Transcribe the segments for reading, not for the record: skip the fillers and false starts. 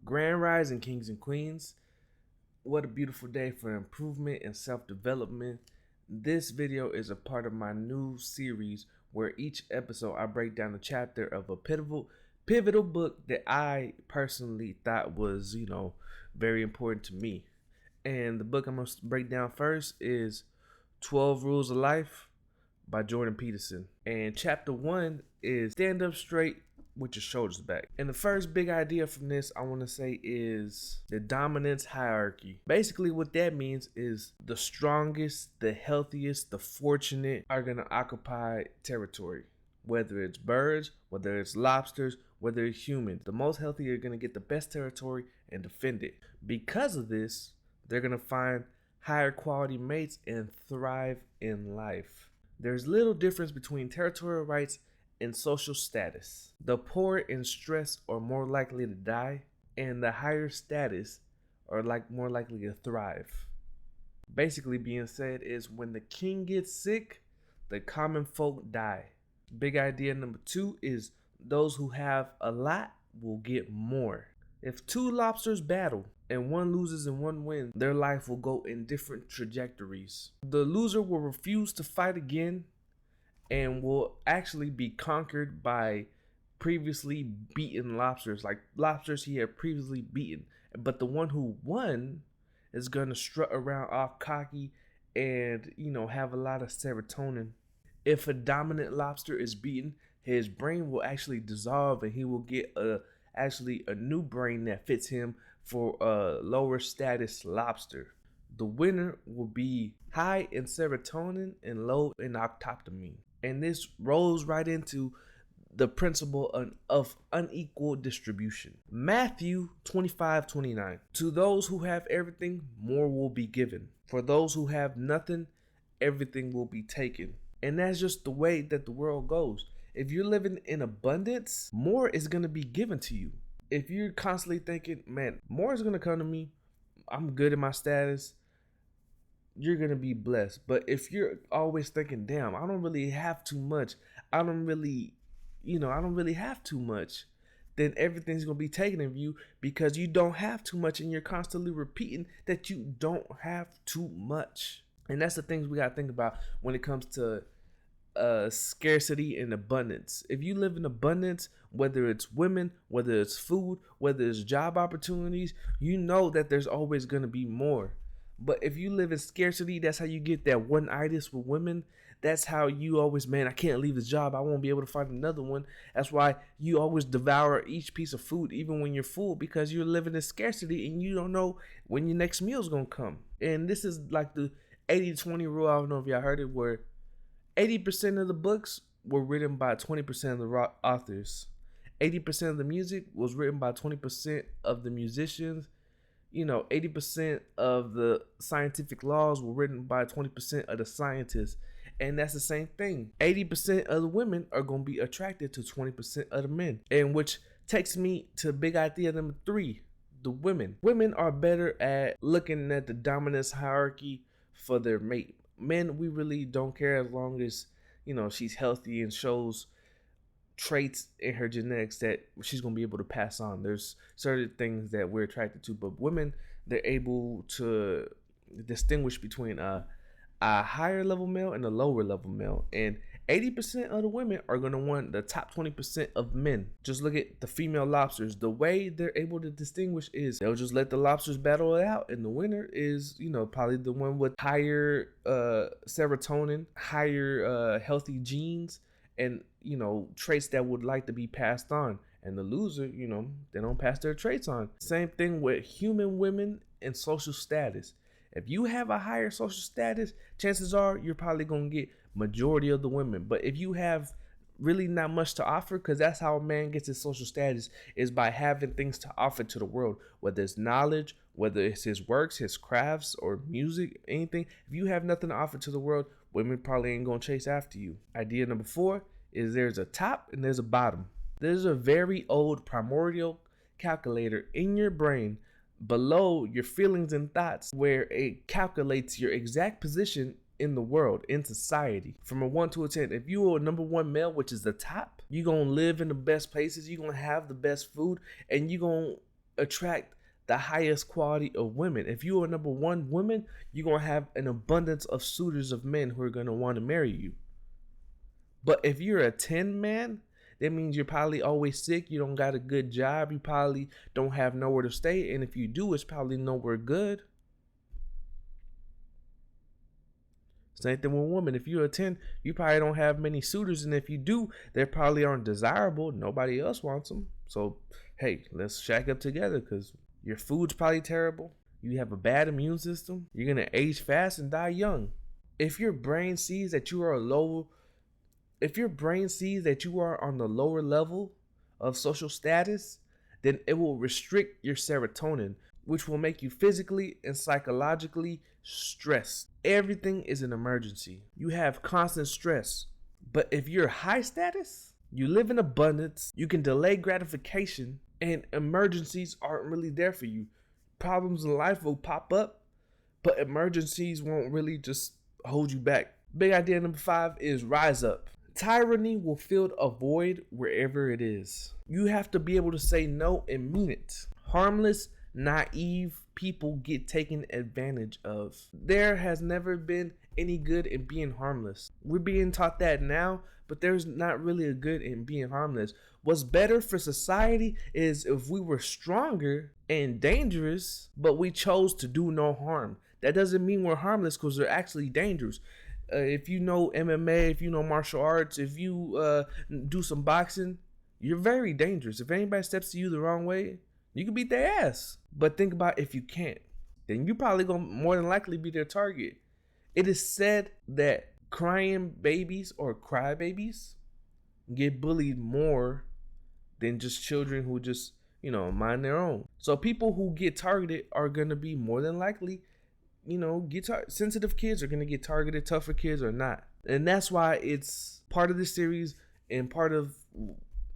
Grand Rising, kings and queens. What a beautiful day for improvement and self-development. This video is a part of my new series where each episode I break down a chapter of a pivotal book that I personally thought was, very important to me. And the book I'm going to break down first is 12 Rules of Life by Jordan Peterson. And chapter 1 is stand up straight with your shoulders back. And the first big idea from this I want to say is the dominance hierarchy. Basically what that means is the strongest, the healthiest, the fortunate are going to occupy territory. Whether it's birds, whether it's lobsters, whether it's humans, the most healthy are going to get the best territory and defend it. Because of this, they're going to find higher quality mates and thrive in life. There's little difference between territorial rights and social status. The poor in stress are more likely to die, and the higher status are more likely to thrive. Basically being said is when the king gets sick, the common folk die. Big idea number 2 is those who have a lot will get more. If two lobsters battle and one loses and one wins, their life will go in different trajectories. The loser will refuse to fight again and will actually be conquered by previously beaten lobsters, like lobsters he had previously beaten. But the one who won is going to strut around all cocky and, have a lot of serotonin. If a dominant lobster is beaten, his brain will actually dissolve and he will get a new brain that fits him for a lower status lobster. The winner will be high in serotonin and low in octopamine. And this rolls right into the principle of unequal distribution. Matthew 25:29. To those who have everything, more will be given. For those who have nothing, everything will be taken. And that's just the way that the world goes. If you're living in abundance, more is going to be given to you. If you're constantly thinking, man, more is going to come to me, I'm good in my status, you're going to be blessed. But if you're always thinking, damn, I don't really have too much, I don't really have too much, then everything's going to be taken of you because you don't have too much and you're constantly repeating that you don't have too much. And that's the things we got to think about when it comes to scarcity and abundance. If you live in abundance, whether it's women, whether it's food, whether it's job opportunities, you know that there's always going to be more. But if you live in scarcity, that's how you get that one-itis with women. That's how you always, man, I can't leave this job, I won't be able to find another one. That's why you always devour each piece of food, even when you're full, because you're living in scarcity and you don't know when your next meal is going to come. And this is like the 80-20 rule. I don't know if y'all heard it, where 80% of the books were written by 20% of the authors. 80% of the music was written by 20% of the musicians. 80% of the scientific laws were written by 20% of the scientists. And that's the same thing. 80% of the women are going to be attracted to 20% of the men. And which takes me to big idea number 3, the women. Women are better at looking at the dominance hierarchy for their mate. Men, we really don't care as long as, she's healthy and shows traits in her genetics that she's going to be able to pass on. There's certain things that we're attracted to, but women, they're able to distinguish between a higher level male and a lower level male. And 80% of the women are going to want the top 20% of men. Just look at the female lobsters. The way they're able to distinguish is they'll just let the lobsters battle it out. And the winner is, probably the one with higher serotonin, higher healthy genes, and, traits that would like to be passed on. And the loser, they don't pass their traits on. Same thing with human women and social status. If you have a higher social status, chances are you're probably going to get majority of the women. But if you have really not much to offer, because that's how a man gets his social status, is by having things to offer to the world, whether it's knowledge, whether it's his works, his crafts, or music, anything. If you have nothing to offer to the world, women probably ain't going to chase after you. Idea number 4 is there's a top and there's a bottom. There's a very old primordial calculator in your brain below your feelings and thoughts where it calculates your exact position in the world, in society, from a 1 to a 10. If you are number 1 male, which is the top, you're going to live in the best places, you're going to have the best food, and you're going to attract the highest quality of women. If you are number one woman, you're going to have an abundance of suitors of men who are going to want to marry you. But if you're a 10 man, that means you're probably always sick. You don't got a good job. You probably don't have nowhere to stay. And if you do, it's probably nowhere good. Same thing with women. If you're a 10, you probably don't have many suitors. And if you do, they probably aren't desirable. Nobody else wants them. So, hey, let's shack up together because your food's probably terrible. You have a bad immune system. You're going to age fast and die young. If your brain sees that you are on the lower level of social status, then it will restrict your serotonin, which will make you physically and psychologically stressed. Everything is an emergency. You have constant stress. But if you're high status, you live in abundance, you can delay gratification, and emergencies aren't really there for you. Problems in life will pop up, but emergencies won't really just hold you back. Big idea number 5 is rise up. Tyranny will fill a void wherever it is. You have to be able to say no and mean it. Harmless, naive people get taken advantage of. There has never been any good in being harmless. We're being taught that now, but there's not really a good in being harmless. What's better for society is if we were stronger and dangerous, but we chose to do no harm. That doesn't mean we're harmless because we're actually dangerous. If you know MMA, if you know martial arts, if you do some boxing, you're very dangerous. If anybody steps to you the wrong way, you can beat their ass. But think about if you can't, then you probably gonna more than likely be their target. It is said that crying babies or crybabies get bullied more than just children who just, mind their own. So people who get targeted are gonna be more than likely, sensitive kids are gonna get targeted, tougher kids are not. And that's why it's part of this series, and part of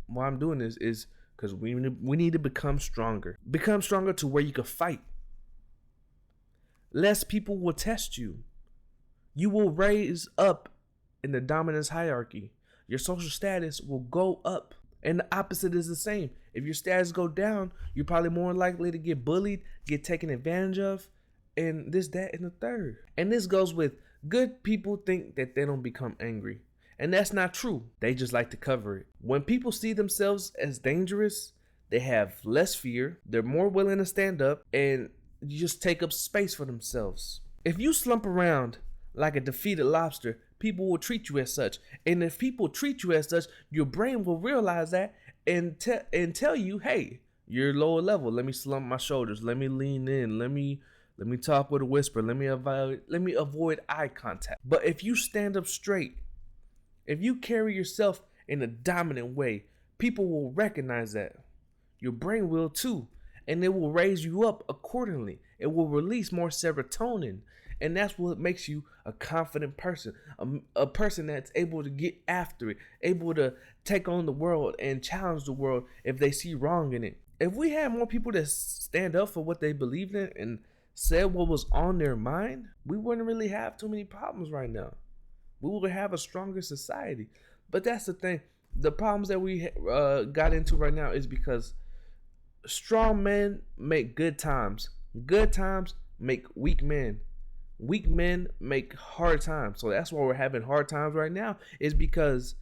why I'm doing this is because we need to become stronger. Become stronger to where you can fight. Less people will test you. You will raise up in the dominance hierarchy. Your social status will go up. And the opposite is the same. If your status go down, you're probably more likely to get bullied, get taken advantage of, and this, that, and the third. And this goes with good people think that they don't become angry. And that's not true. They just like to cover it. When people see themselves as dangerous, they have less fear. They're more willing to stand up and just take up space for themselves. If you slump around like a defeated lobster, people will treat you as such. And if people treat you as such, your brain will realize that and tell you, hey, you're lower level. Let me slump my shoulders. Let me lean in. Let me talk with a whisper. Let me avoid eye contact. But if you stand up straight, if you carry yourself in a dominant way, people will recognize that. Your brain will too. And it will raise you up accordingly. It will release more serotonin. And that's what makes you a confident person. A person that's able to get after it. Able to take on the world and challenge the world if they see wrong in it. If we had more people that stand up for what they believed in and said what was on their mind, we wouldn't really have too many problems right now. We would have a stronger society. But that's the thing. The problems that we got into right now is because strong men make good times. Good times make weak men. Weak men make hard times. So that's why we're having hard times right now, is because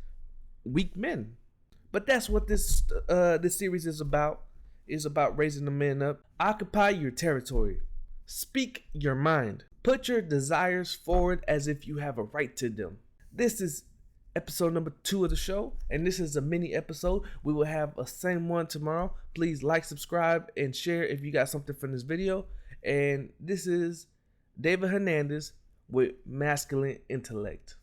weak men. But that's what this series is about. Is about raising the men up. Occupy your territory. Speak your mind. Put your desires forward as if you have a right to them. This is episode number 2 of the show, and this is a mini episode. We will have a same one tomorrow. Please like, subscribe, and share if you got something from this video. And this is David Hernandez with Masculine Intellect.